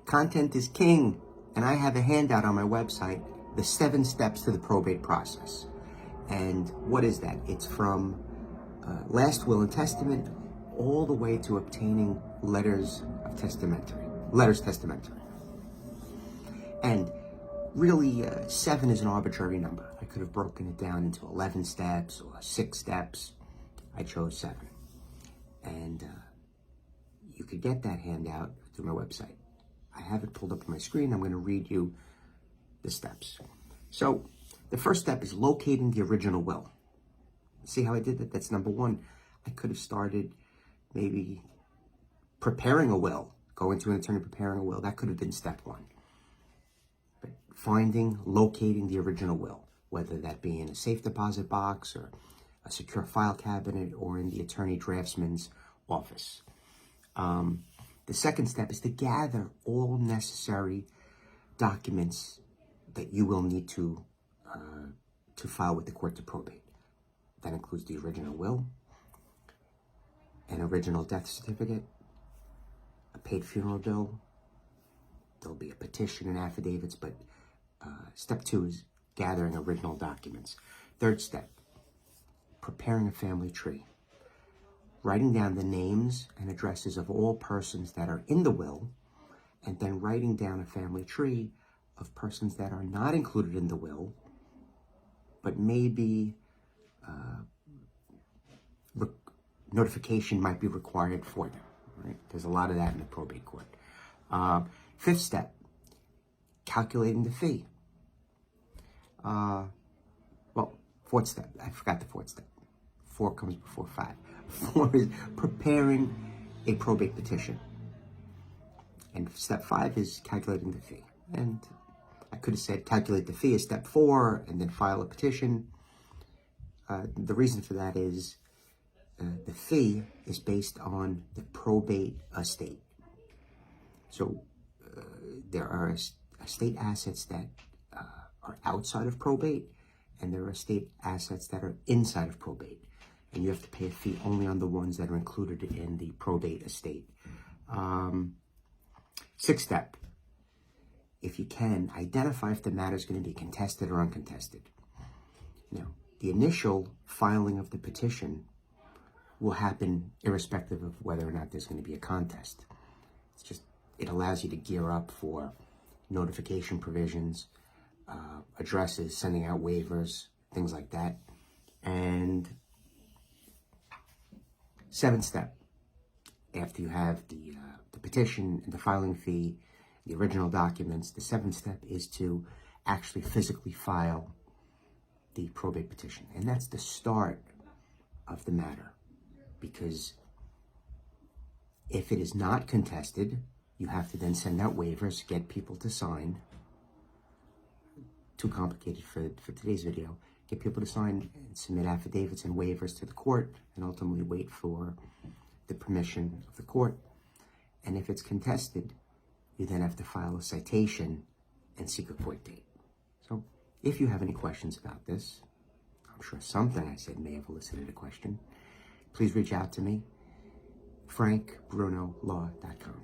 Content is king, and I have a handout on my website, the 7 steps to the probate process. And what is that? It's from last will and testament all the way to obtaining letters testamentary. And really, 7 is an arbitrary number. I could have broken it down into 11 steps or 6 steps. I chose 7. And you could get that handout through my website. I have it pulled up on my screen. I'm going to read you the steps. So the first step is locating the original will. See how I did that? That's number 1. I could have started maybe preparing a will, going to an attorney preparing a will. That could have been step 1. But locating the original will, whether that be in a safe deposit box or a secure file cabinet or in the attorney draftsman's office. The second step is to gather all necessary documents that you will need to file with the court to probate. That includes the original will, an original death certificate, a paid funeral bill. There'll be a petition and affidavits, but step 2 is gathering original documents. Third step, preparing a family tree. Writing down the names and addresses of all persons that are in the will, and then writing down a family tree of persons that are not included in the will, but maybe notification might be required for them. Right? There's a lot of that in the probate court. 5th step, calculating the fee. 4th step, I forgot the 4th step. 4 comes before 5. 4 is preparing a probate petition. And step 5 is calculating the fee. And I could have said calculate the fee as step 4 and then file a petition. The reason for that is the fee is based on the probate estate. So there are estate assets that are outside of probate, and there are estate assets that are inside of probate. And you have to pay a fee only on the ones that are included in the probate estate. 6th step, if you can, identify if the matter is going to be contested or uncontested. Now, the initial filing of the petition will happen irrespective of whether or not there's going to be a contest. It allows you to gear up for notification provisions, addresses, sending out waivers, things like that. And 7th step, after you have the petition and the filing fee, the original documents, the 7th step is to actually physically file the probate petition. And that's the start of the matter, because if it is not contested, you have to then send out waivers, get people to sign. Too complicated for today's video. Get people to sign and submit affidavits and waivers to the court, and ultimately wait for the permission of the court. And if it's contested, you then have to file a citation and seek a court date. So if you have any questions about this, I'm sure something I said may have elicited a question, please reach out to me, frankbrunolaw.com.